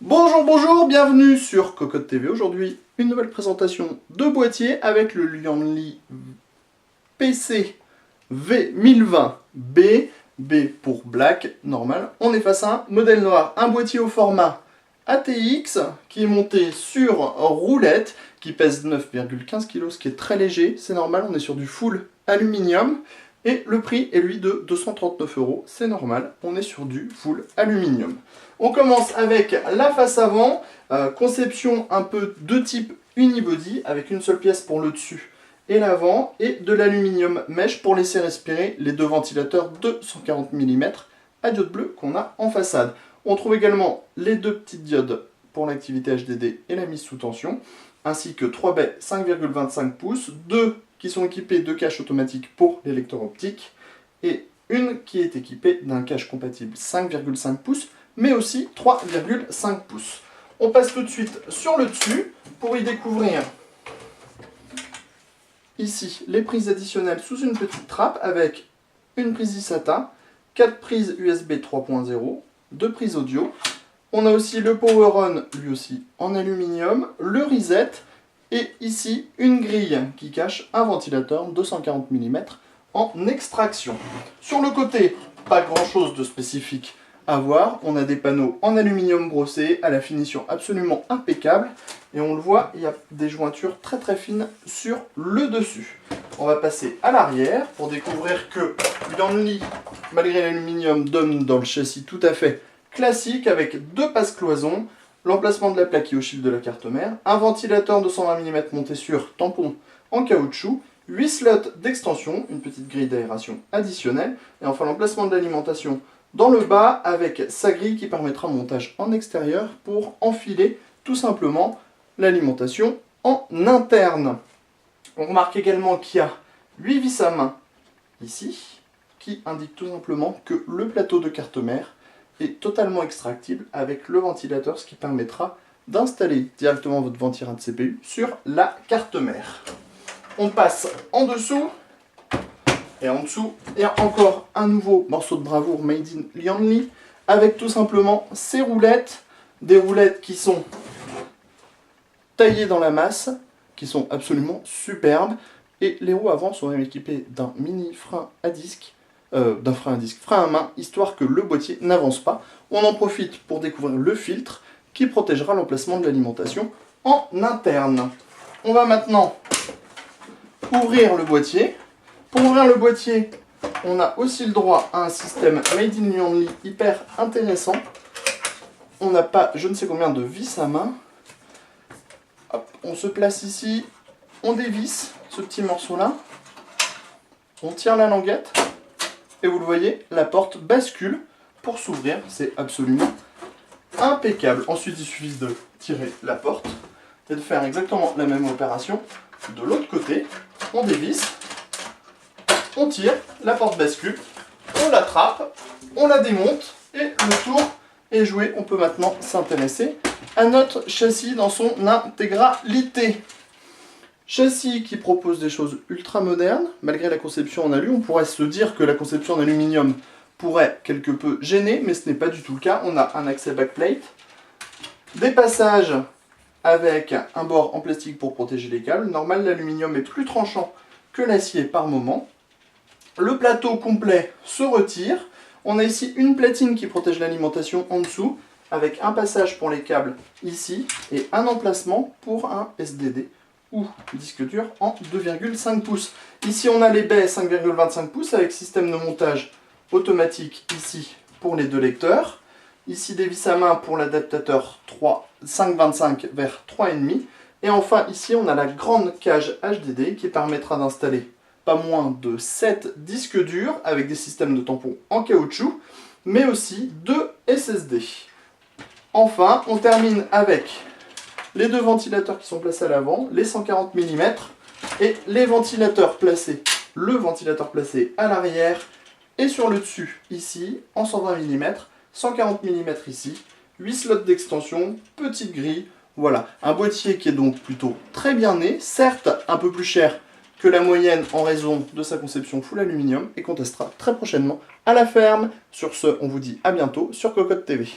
Bonjour, bonjour, bienvenue sur Cocotte TV. Aujourd'hui, une nouvelle présentation de boîtier avec le Lianli PC V1020B, B pour Black, normal. On est face à un modèle noir, un boîtier au format ATX qui est monté sur roulette, qui pèse 9,15 kg, ce qui est très léger, c'est normal, on est sur du full aluminium. Et le prix est lui de 239 €, c'est normal, on est sur du full aluminium. On commence avec la face avant, conception un peu de type unibody, avec une seule pièce pour le dessus et l'avant, et de l'aluminium mèche pour laisser respirer les deux ventilateurs de 140 mm à diode bleue qu'on a en façade. On trouve également les deux petites diodes pour l'activité HDD et la mise sous tension, ainsi que 3 baies 5,25 pouces, 2 qui sont équipés de cache automatique pour les lecteurs optiques, et une qui est équipée d'un cache compatible 5,5 pouces, mais aussi 3,5 pouces. On passe tout de suite sur le dessus pour y découvrir ici les prises additionnelles sous une petite trappe avec une prise eSATA, 4 prises USB 3.0, 2 prises audio. On a aussi le Power On, lui aussi en aluminium, le reset, et ici une grille qui cache un ventilateur 240 mm en extraction. Sur le côté, pas grand chose de spécifique à voir. On a des panneaux en aluminium brossé à la finition absolument impeccable. Et on le voit, il y a des jointures très très fines sur le dessus. On va passer à l'arrière pour découvrir que Lianli, malgré l'aluminium, donne dans le châssis tout à fait classique avec deux passe-cloisons, l'emplacement de la plaque qui oscille de la carte mère, un ventilateur de 120 mm monté sur tampon en caoutchouc, 8 slots d'extension, une petite grille d'aération additionnelle, et enfin l'emplacement de l'alimentation dans le bas avec sa grille qui permettra un montage en extérieur pour enfiler tout simplement l'alimentation en interne. On remarque également qu'il y a 8 vis à main ici, qui indiquent tout simplement que le plateau de carte mère est totalement extractible avec le ventilateur, ce qui permettra d'installer directement votre ventirail de CPU sur la carte mère. On passe en dessous, et en dessous, il y a encore un nouveau morceau de bravoure made in Lianli, avec tout simplement ces roulettes, des roulettes qui sont taillées dans la masse, qui sont absolument superbes, et les roues avant sont même équipées d'un mini frein à disque, frein à main, histoire que le boîtier n'avance pas. On en profite pour découvrir le filtre qui protégera l'emplacement de l'alimentation en interne. On va maintenant ouvrir le boîtier. Pour ouvrir le boîtier, on a aussi le droit à un système Made in Lianli hyper intéressant. On n'a pas je ne sais combien de vis à main. Hop, on se place ici, on dévisse ce petit morceau-là, on tire la languette, et vous le voyez, la porte bascule pour s'ouvrir, c'est absolument impeccable. Ensuite, il suffit de tirer la porte et de faire exactement la même opération de l'autre côté. On dévisse, on tire, la porte bascule, on l'attrape, on la démonte et le tour est joué. On peut maintenant s'intéresser à notre châssis dans son intégralité. Châssis qui propose des choses ultra modernes, malgré la conception en alu. On pourrait se dire que la conception en aluminium pourrait quelque peu gêner, mais ce n'est pas du tout le cas. On a un accès backplate, des passages avec un bord en plastique pour protéger les câbles. Normal, l'aluminium est plus tranchant que l'acier par moment. Le plateau complet se retire. On a ici une platine qui protège l'alimentation en dessous, avec un passage pour les câbles ici, et un emplacement pour un SDD ou disque dur en 2,5 pouces. Ici on a les baies 5,25 pouces avec système de montage automatique ici pour les deux lecteurs. Ici des vis à main pour l'adaptateur 5,25 vers 3,5. Et enfin ici on a la grande cage HDD qui permettra d'installer pas moins de 7 disques durs avec des systèmes de tampons en caoutchouc, mais aussi 2 SSD. Enfin on termine avec les deux ventilateurs qui sont placés à l'avant, les 140 mm, et les ventilateurs placés, le ventilateur placé à l'arrière, et sur le dessus, ici, en 120 mm, 140 mm ici, 8 slots d'extension, petite grille, voilà. Un boîtier qui est donc plutôt très bien né, certes un peu plus cher que la moyenne en raison de sa conception full aluminium, et qu'on testera très prochainement à la ferme. Sur ce, on vous dit à bientôt sur Cocotte TV.